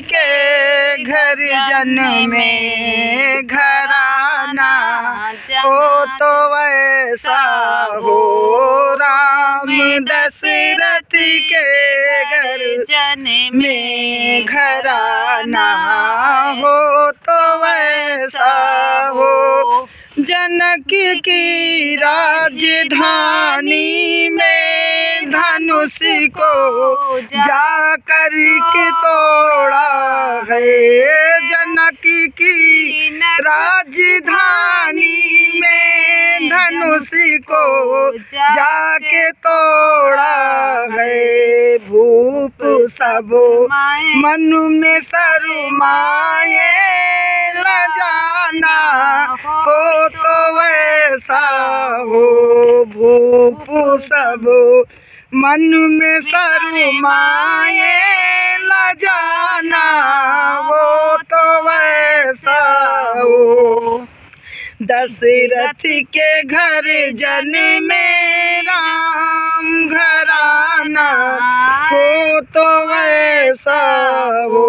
के घर जन्मे घराना हो तो वैसा हो राम दशरथ के घर जन्मे घराना हो तो वैसा हो। जनक की राजधानी में धनुष को जाकर के तोड़ा है। जनक की राजधानी में धनुष को जाके तोड़ा है। भूप सब मन में शर्माए लजाना हो तो वैसा हो। भूप सब मन में शर्माए लजाना हो तो वैसा हो। दशरथ के घर जन्मे राम घराना हो तो वैसा हो।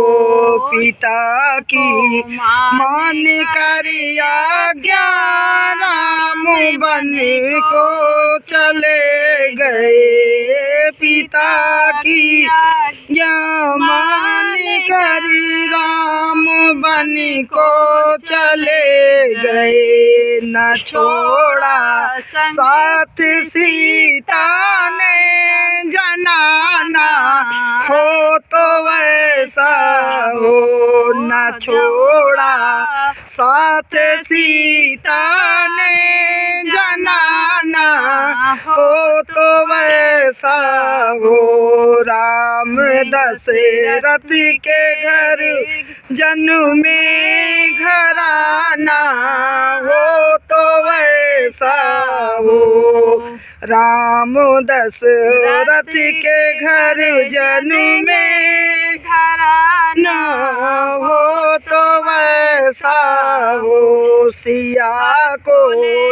पिता की मान कर आज्ञा राम बन को चले गए। पिता की मान कर राम बन को चले गए। न छोड़ा साथ सीता ने जनाना हो तो वैसा हो। न छोड़ा साथ सीता ने जनाना हो तो वैसा हो। राम दशरथ के घर जन्मे घराना हो तो वैसा हो। राम दशरथ के घर जन्मे घराना हो तो वैसा हो। सिया को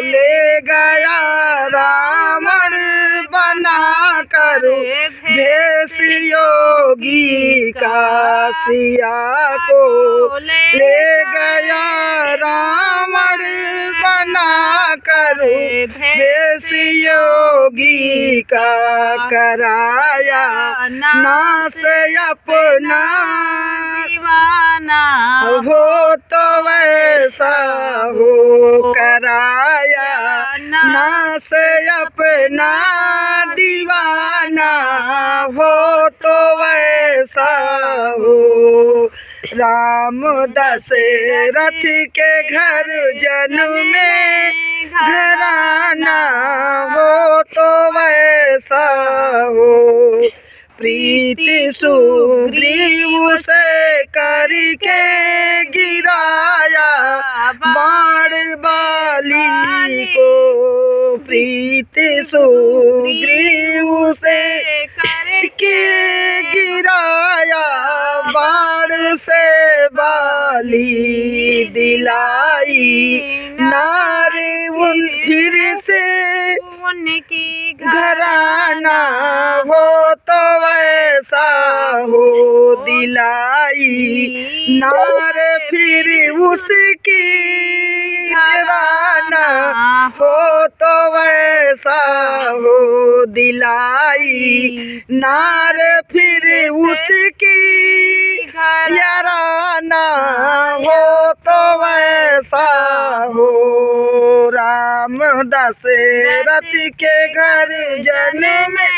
ले गया रावण बना कर भेष योगी का। सिया को ले गया रावण बना कर भेष योगी का। कराया नाश अपना दीवाना हो तो वैसा हो। कराया नाश अपना दीवाना हो तो वैसा हो। राम दशरथ के घर जन्मे घराना हो तो वैसा हो। प्रीति सुग्रीव से करके गिराया बाण बाली को। प्रीति सुग्रीव से करके गिराया बाण से बाली। दिलाई नारे उन फिर से उनकी घराना हो तो वैसा हो। दिलाई नार फिर उसकी घराना हो तो वैसा हो। दिलाई नार फिर उसकी घराना हो तो वैसा हो। राम दशरथ के घर जन्मे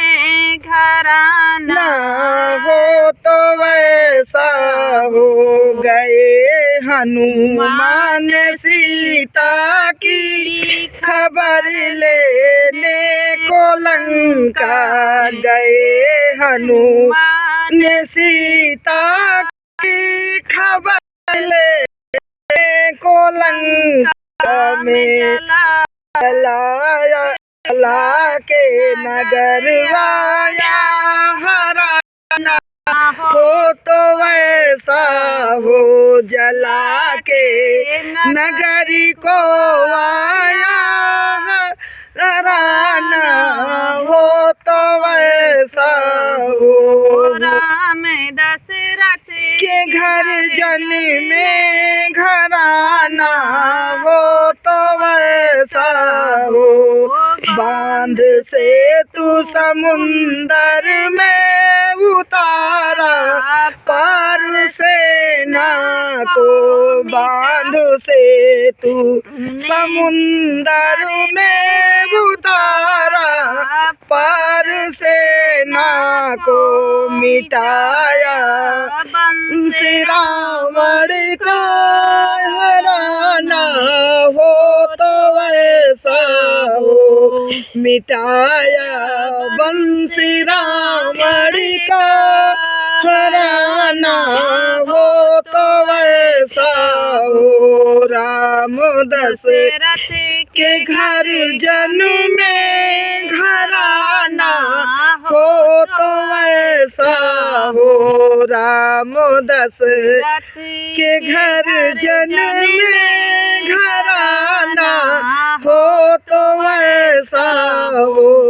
घराना हो तो वैसा हो। गए हनुमान सीता की खबर लेने को लंका। गए हनुमान सीता की खबर लेने को लंका में। जला के नगर वाया हराना हो तो वैसा हो। जला के नगरी को आया हराना हो तो वैसा हो। राम दशरथ के घर जन में घराना हो तो वैसा हो। बांध से तू समुंदर में उतारा पार सेना को। बांध से तू समुंदर में उतारा पार सेना को। मिटाया बंसी रावण का हराना हो तो वैसा हो। मिटाया बंसी रावण का हराना हो तो वैसा हो। राम दशरथ के घर जन में घराना हो तो वैसा हो। राम दशरथ के घर जन में घराना हो तो वैसा हो।